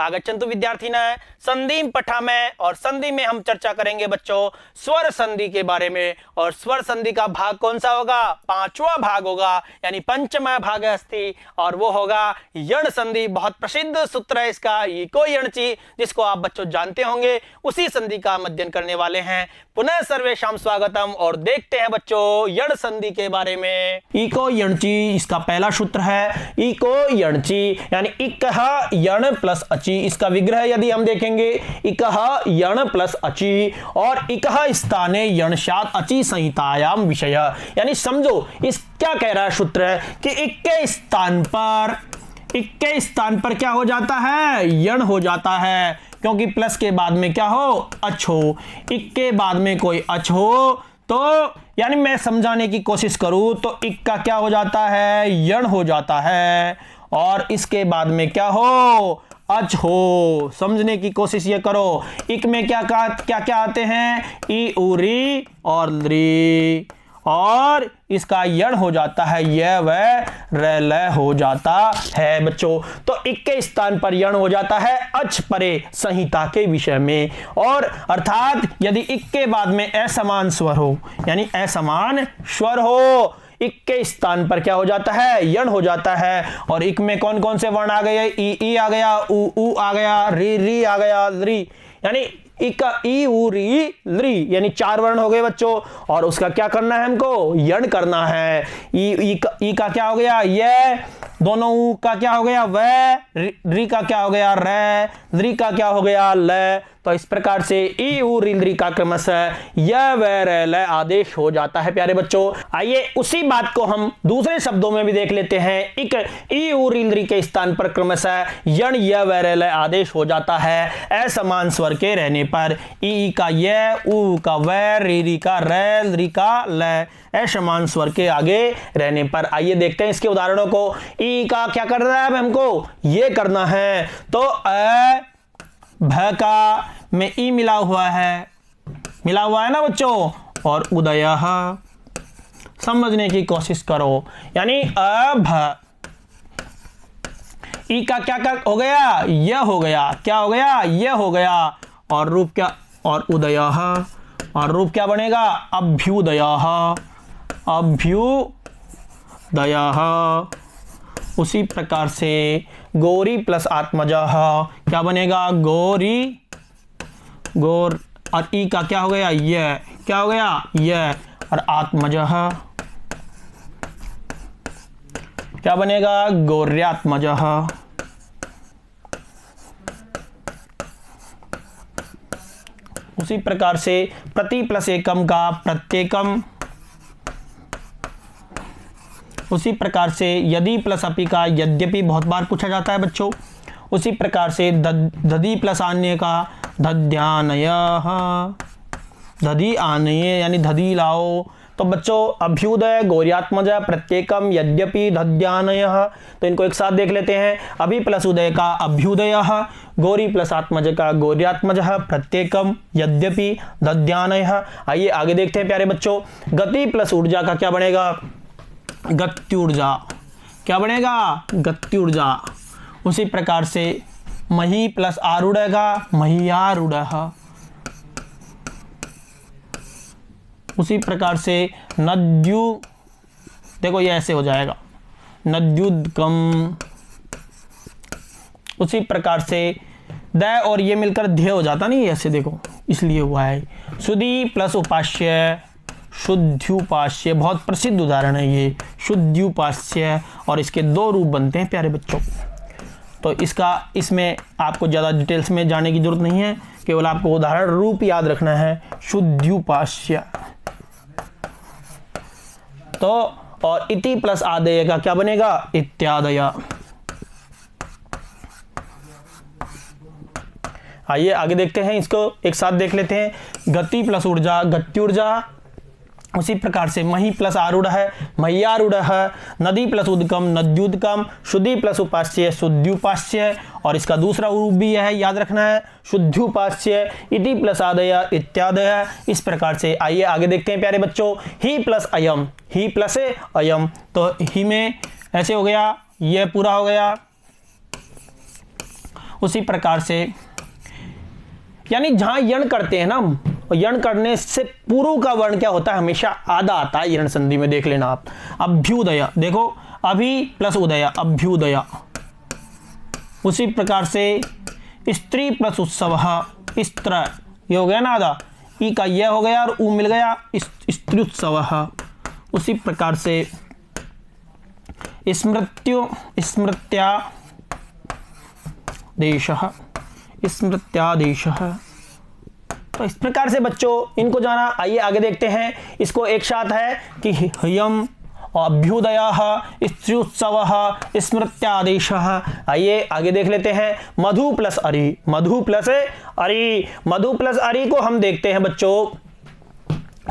आगच्छन्तु विद्यार्थिनः संधि पठामः। और संधि में हम चर्चा करेंगे बच्चों स्वर संधि के बारे में। और स्वर संधि का भाग कौन सा होगा? पांचवा भाग होगा, यानी पंचमा भाग अस्ति, और वो होगा यण संधि। बहुत प्रसिद्ध सूत्र है इसका, इको यणचि, जिसको आप बच्चों जानते होंगे। उसी संधि का हम अध्ययन करने वाले हैं। पुनः सर्वेषां स्वागतम। और देखते हैं बच्चों यण संधि के बारे में। इको यणचि इसका पहला सूत्र है। इको यणचि यानी इकः यण प्लस अचि। इसका विग्रह यदि हम देखेंगे इकः यण प्लस अचि और इकः स्थाने यणशात् अचि संहितायाम विषय। यानी समझो इस क्या कह रहा है सूत्र कि इक्के स्थान पर क्या हो जाता है? यण हो जाता है, क्योंकि प्लस के बाद में क्या हो? अच हो। इक के बाद में कोई अच हो तो यानी मैं समझाने की कोशिश करूं तो इक का क्या हो जाता है? यण हो जाता है। और इसके बाद में क्या हो? अच हो। समझने की कोशिश ये करो। इक में क्या क्या आते हैं? ई उ री और री, और इसका यण हो जाता है य व र ल हो जाता है बच्चों। तो इक के स्थान पर यण हो जाता है अच परे संहिता के विषय में। और अर्थात यदि इक के बाद में असमान स्वर हो, यानी असमान स्वर हो, इक के स्थान पर क्या हो जाता है? यण हो जाता है। और इक में कौन कौन से वर्ण आ गए? ई आ गया, उ आ गया, री आ गया, री, यानी इक ई उ री ली, यानी 4 वर्ण हो गए बच्चों। और उसका क्या करना है? हमको यण करना है। ई का क्या हो गया? ये। दोनों ऊ का क्या हो गया? व। री का क्या हो गया? र। ली का क्या हो गया? ल। तो इस प्रकार से ई उ री ली का क्रमशः य व र ल आदेश हो जाता है प्यारे बच्चों। आइए उसी बात को हम दूसरे शब्दों में भी देख लेते हैं। इक ई उ री ली के स्थान पर क्रमशः यण य व र ल आदेश हो जाता है असमान स्वर के रहने पर। ई का य, उ का व, री का र, ली का ल असमान स्वर के आगे रहने पर। आइए देखते हैं इसके उदाहरणों को। ई का क्या कर रहा है? हमको ये करना है। तो अ भ का में ई मिला हुआ है ना बच्चों, और उदयः। समझने की कोशिश करो, यानी अभ। ई का क्या हो गया? यह हो गया। क्या हो गया? यह हो गया। और रूप क्या? और उदयः। और रूप क्या बनेगा? अभ्युदयः। अभ्युदयः। उसी प्रकार से गौरी प्लस आत्मजः क्या बनेगा? गौरी। गौर। और ई का क्या हो गया? यह। क्या हो गया? यह। और आत्मजः क्या बनेगा? गौर्यात्मजः। उसी प्रकार से प्रति प्लस एकम का प्रत्येकम। उसी प्रकार से यदि प्लस अपि का यद्यपि बहुत बार पूछा जाता है बच्चों। उसी प्रकार से दधि प्लस आन्य का दध्यानयः। दधि आनय यानी दधि लाओ। तो बच्चों अभ्युदय, गौर्यात्मज, प्रत्येकम, यद्यपि, दध्यानयः, तो इनको एक साथ देख लेते हैं। अभि प्लस उदय का अभ्युदयः, गौरी प्लस आत्मज का गौर्यात्मजः, प्रत्येकम, यद्यपि, दध्यानयः। आइए आगे देखते हैं प्यारे बच्चों। गति प्लस ऊर्जा का क्या बनेगा? गत्युर्जा। क्या बनेगा? गत्युर्जा। उसी प्रकार से मही प्लस आरूढ़ का महीयारूढ़। उसी प्रकार से नद्यु, देखो ये ऐसे हो जाएगा, नद्युद्गम। उसी प्रकार से द और ये मिलकर ध्य हो जाता नहीं, ऐसे देखो, इसलिए हुआ है। सुधि प्लस उपास्य, शुद्ध्युपास्य, बहुत प्रसिद्ध उदाहरण है ये, शुद्ध्युपास्य। और इसके 2 रूप बनते हैं प्यारे बच्चों। तो इसमें आपको ज़्यादा डिटेल्स में जाने की जरूरत नहीं है, केवल आपको उदाहरण रूप याद रखना है, शुद्ध्युपास्य। तो और इति प्लस आदेय का क्या बनेगा? इत्यादय। आइए आगे देखते हैं, इसको एक साथ देख लेते हैं। गति प्लस ऊर्जा, गत्युर्जा। उसी प्रकार से मही प्लस आरूढ़ है, मय्यारूढ़ है। नदी प्लस उदकम, नद्युदकम। शुद्धि प्लस उपास्य, शुद्ध्युपास्य। और इसका दूसरा रूप भी है, याद रखना है, शुद्ध्युपास्य। इति प्लस आदय, इत्यादय। इस प्रकार से आइए आगे देखते हैं प्यारे बच्चों। ही प्लस अयम, ही प्लस अयम। तो ही में ऐसे हो गया, यह पूरा हो गया। उसी प्रकार से यानी जहां यण करते हैं ना, यण करने से पूर्व का वर्ण क्या होता है, हमेशा आधा आता है यण संधि में, देख लेना आप। अभ्युदय, देखो अभि प्लस उदय, अभ्युदय। उसी प्रकार से स्त्री प्लस उत्सव, स्त्र, ये हो गया ना आधा, ई का यह हो गया और ऊ मिल गया, स्त्री उत्सव। उसी प्रकार से स्मृत्यो, स्मृत्यादेशः, स्मृत्यादेशः। तो इस प्रकार से बच्चों इनको जाना। आइए आगे देखते हैं। इसको एक साथ है कि ह्यम, अभ्युदयः, स्त्र्युत्सवः, स्मृत्यादेशः। आइए आगे देख लेते हैं। मधु प्लस अरि, मधु प्लस अरि, मधु प्लस अरि को हम देखते हैं बच्चों,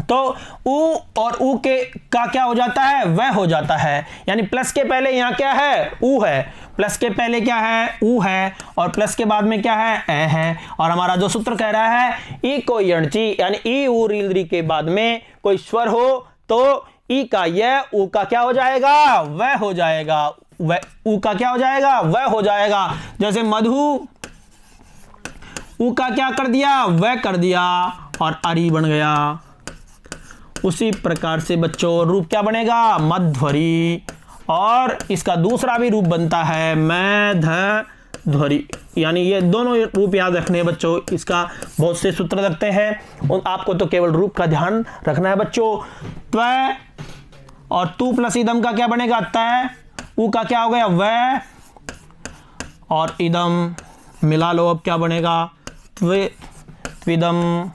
तो उ और उ के का क्या हो जाता है, वह हो जाता है। यानी प्लस के पहले यहां क्या है, उ है, प्लस के पहले क्या है, उ है, और प्लस के बाद में क्या है, ए है। और हमारा जो सूत्र कह रहा है, ई को यणची यानी ई उ री के बाद में कोई स्वर हो तो ई का यह, उ का क्या हो जाएगा, वह हो जाएगा, वह, उ का क्या हो जाएगा, वह हो जाएगा। जैसे मधु, उ का क्या कर दिया, वह कर दिया, और अरि बन गया। उसी प्रकार से बच्चों रूप क्या बनेगा, मध्वरी, और इसका दूसरा भी रूप बनता है मैधध्वरी। यानी ये दोनों रूप याद रखने हैं बच्चों, इसका बहुत से सूत्र लगते हैं और आपको तो केवल रूप का ध्यान रखना है बच्चों। त्व और तू प्लस इदम का क्या बनेगा, तय, उ का क्या हो गया, वह, और इदम मिला लो, अब क्या बनेगा, त्विदम।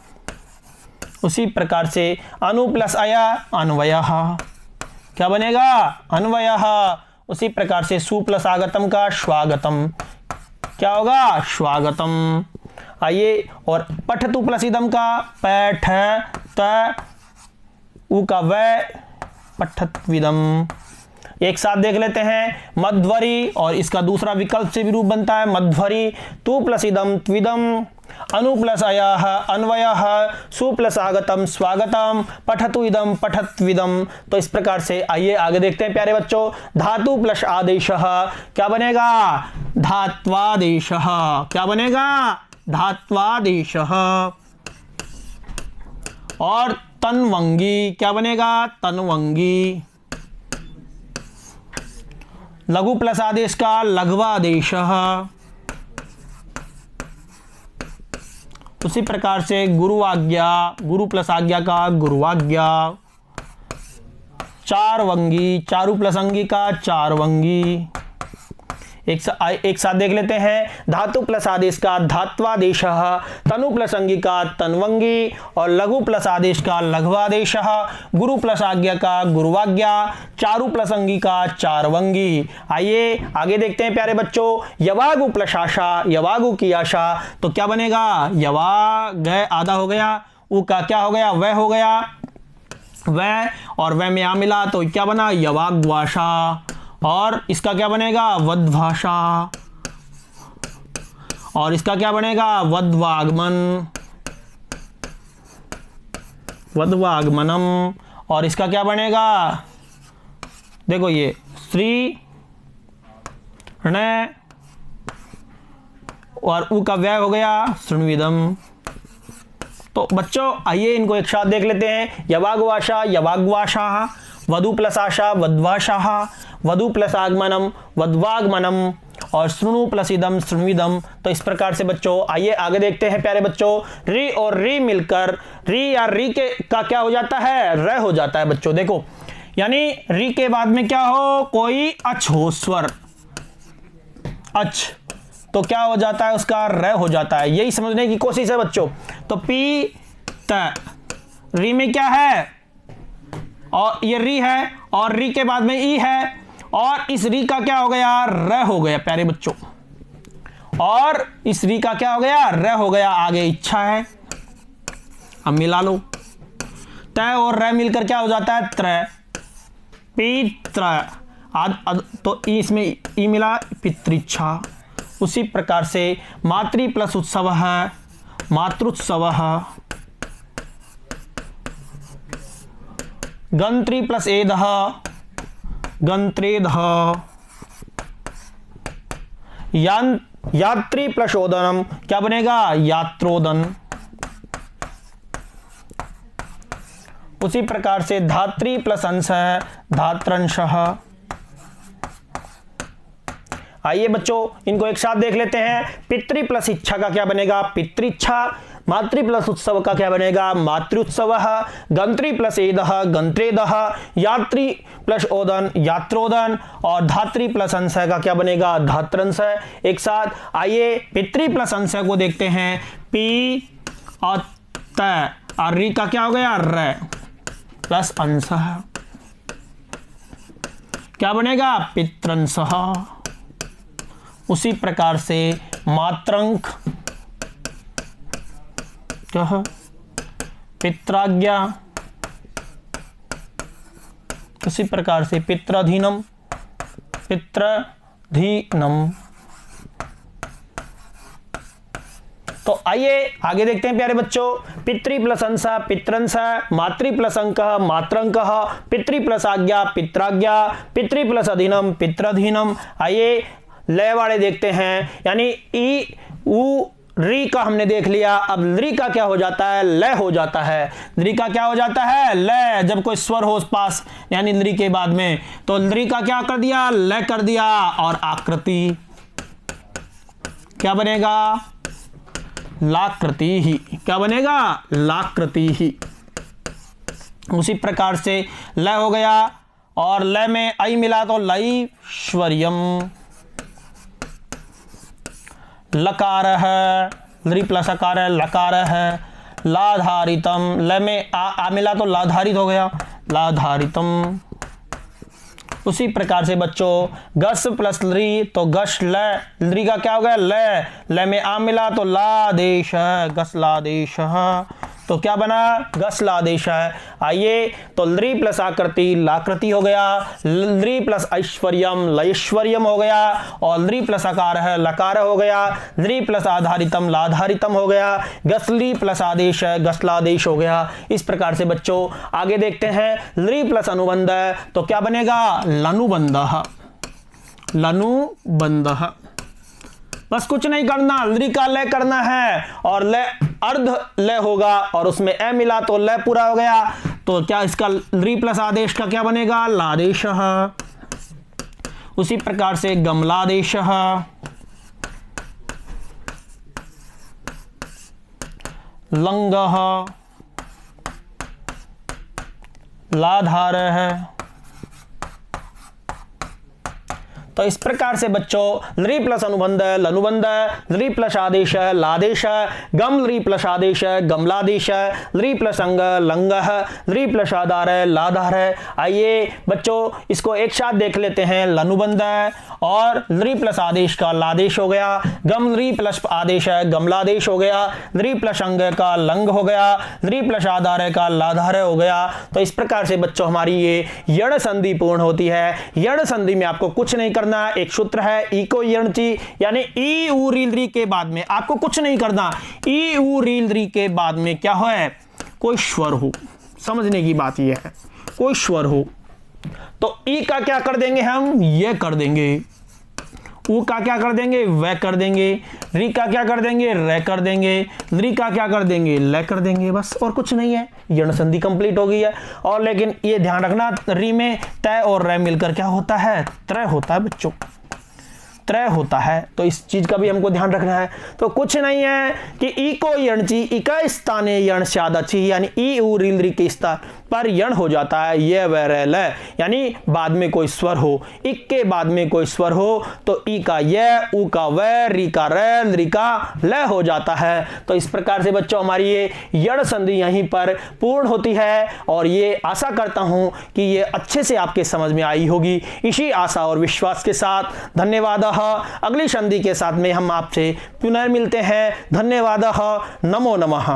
उसी प्रकार से अनु प्लस अया, अन्वयः, क्या बनेगा, अन्वयः। उसी प्रकार से सु प्लस आगतम का स्वागतम, क्या होगा, स्वागतम। आइए, और पठतु प्लस इदम का पैठ, त, उ का वह, पठत्विदम। एक साथ देख लेते हैं। मध्वरी, और इसका दूसरा विकल्प से भी रूप बनता है मध्वरी। तु प्लस इदम त्विदम, अनु प्लस अयः अन्वयः, सु प्लस आगतम स्वागतम, पठतु इदम पठत्विदम। तो इस प्रकार से आइए आगे देखते हैं प्यारे बच्चों। धातु प्लस आदेशः क्या बनेगा, धात्वादेशः, क्या बनेगा, धात्वादेशः। और तन्वंगी क्या बनेगा, तन्वंगी। लघु प्लस आदेश का लघ्वादेशः। उसी प्रकार से गुरु आज्ञा, गुरु प्लस आज्ञा का गुरुआज्ञा। चारवंगी, चारु प्लस अंगी का चारवंगी। एक साथ देख लेते हैं। धातु प्लस आदेश का धात्वादेशः, तनु प्लस अंगी का तन्वंगी, और लघु प्लस आदेश का लघ्वादेशः, गुरु प्लस आज्ञा का गुरुआज्ञा, चारु प्लस अंगी का चारवंगी। आइए आगे देखते हैं प्यारे बच्चों। यवागु प्लस आशा, यवागु की आशा, तो क्या बनेगा, यवा गए आधा हो गया, उ का क्या हो गया, वह हो गया, वह, और वह में आ मिला तो क्या बना, यवाग्वाशा। और इसका क्या बनेगा, वद्भाषा, और इसका क्या बनेगा, वद्वागमन, वद्वागमनम। और इसका क्या बनेगा, देखो ये श्री ण, और उ का व्यय हो गया शृण्विदम। तो बच्चों आइए इनको एक साथ देख लेते हैं। यवाग्वाशा, यवाग्वाशा, वधु प्लस आशा, वद्वाशाः, वधु प्लस आगमनम, वद्वागमनम, और शृणु प्लस इदम, शृण्विदम। तो इस प्रकार से बच्चों आइए आगे देखते हैं प्यारे बच्चों। री और री मिलकर री या री के का क्या हो जाता है, र हो जाता है बच्चों। देखो यानी री के बाद में क्या हो, कोई अच हो, स्वर अच, तो क्या हो जाता है, उसका र हो जाता है। यही समझने की कोशिश है बच्चों। तो पी त, री में क्या है, और ये री है, और री के बाद में ई है, और इस री का क्या हो गया, र हो गया प्यारे बच्चों। और इस री का क्या हो गया, र हो गया। आगे इच्छा है, अब मिला लो। तय और र मिलकर क्या हो जाता है, त्र, पित्र। तो इसमें ई मिला, पितृच्छा। उसी प्रकार से मातृ प्लस उत्सव है, मातृत्सव। गंत्री प्लस एदः, गंत्रेदः। यात्री प्लस ओदनम क्या बनेगा? यात्रोदन। उसी प्रकार से धात्री प्लस अंश है धात्रंशः। आइए बच्चों इनको एक साथ देख लेते हैं। पितृ प्लस इच्छा का क्या बनेगा? पितृइच्छा। मातृ प्लस उत्सव का क्या बनेगा? मातृउत्सवः। गंत्री प्लस एदः गंत्रेदः। यात्री प्लस ओदन यात्रोदन। और धात्री प्लस अंशय का क्या बनेगा? धात्रंशय। एक साथ आइए पितृ प्लस अंशय को देखते हैं। पी और त और री का क्या हो गया? र प्लस अंशः क्या बनेगा? पितृंशः। उसी प्रकार से मात्रंक क्या है? पित्राज्ञा। उसी प्रकार से पित्राधीनम पित्राधीनम। तो आइए आगे देखते हैं प्यारे बच्चों। पितृ प्लस अंशः पितृंशः। मातृ प्लस अंकः मात्रंकः। पितृ प्लस आज्ञा पित्राज्ञा। पितृ प्लस अधीनम पित्राधीनम। आइए लय वाले देखते हैं। यानी ई उ री का हमने देख लिया। अब लृ का क्या हो जाता है? लय हो जाता है। लृ का क्या हो जाता है? लय। जब कोई स्वर हो पास यानी लृ के बाद में तो लृ का क्या कर दिया? लय कर दिया। और आकृति क्या बनेगा? लाकृति ही। क्या बनेगा? लाकृति ही। उसी प्रकार से लय हो गया और लय में आई मिला तो लैश्वर्यम। लकार है लृ प्लस अकार है लकार है। लाधारितम लय में आ मिला तो लाधारित हो गया लाधारितम। उसी प्रकार से बच्चों गस प्लस लृ तो गश लय। लृ का क्या हो गया? लय। लय में आ मिला तो लादेश है गसलादेश। तो क्या बना? गसलादेश है। आइए तो लृ प्लस आकृति लाकृति हो गया। लृ प्लस ऐश्वर्यम लैश्वर्यम हो गया। और लृ प्लस अकार है लकार हो गया। लृ प्लस आधारितम लाधारितम हो गया। गसली प्लस आदेश है गसलादेश हो गया। इस प्रकार से बच्चों आगे देखते हैं। लृ प्लस अनुबंध है तो क्या बनेगा? लनुबंधः लनुबंधः। बस कुछ नहीं करना, लृ का लय करना है और लय अर्ध लय होगा और उसमें ए मिला तो लय पूरा हो गया। तो क्या इसका लृ प्लस आदेश का क्या बनेगा? लादेशः। उसी प्रकार से गमलादेशः। लंगः लाधारः। तो इस प्रकार से बच्चों लृ प्लस अनुबंध लनुबंध, लृ प्लस आदेश लादेश, गम लृ प्लस आदेश गमलादेश, लृ प्लस अंग लंग, लृ प्लस आधार लाधार। आइए बच्चों इसको एक साथ देख लेते हैं। लनुबंध और लृ प्लस आदेश का लादेश हो गया। गम लृ प्लस आदेश गमलादेश हो गया। लृ प्लस अंग का लंग हो गया। लृ प्लस आधार का लाधार हो गया। तो इस प्रकार से बच्चों हमारी ये यण संधि पूर्ण होती है। यण संधि में आपको कुछ नहीं करना, एक सूत्र है इको यणची, यानी ई उ री लृ के बाद में आपको कुछ नहीं करना। ई उ री लृ के बाद में क्या हो? कोई स्वर हो। समझने की बात यह है, कोई स्वर हो तो ई का क्या कर देंगे हम? ये कर देंगे। उ का क्या कर देंगे? वह कर देंगे। री का क्या कर देंगे? रे कर देंगे। लृ का क्या कर देंगे? लय कर देंगे। बस और कुछ नहीं है, यण संधि कंप्लीट हो गई है। और लेकिन ये ध्यान रखना री में तय और रे मिलकर क्या होता है? त्रय होता है बच्चों, त्रय होता है। तो इस चीज का भी हमको ध्यान रखना है। तो कुछ नहीं है कि ई को यणची इका स्थाने यण स्यादची, यानी ई उ री लृ के स्थान पर यण हो जाता है। ये वह रे ल, यानी बाद में कोई स्वर हो। इक के बाद में कोई स्वर हो तो ई का य, उ का व, री का र, लृ का ल हो जाता है। तो इस प्रकार से बच्चों हमारी ये यण संधि यहीं पर पूर्ण होती है। और ये आशा करता हूं कि ये अच्छे से आपके समझ में आई होगी। इसी आशा और विश्वास के साथ धन्यवाद। अगली संधि के साथ में हम आपसे पुनः मिलते हैं। धन्यवाद। नमो नमः।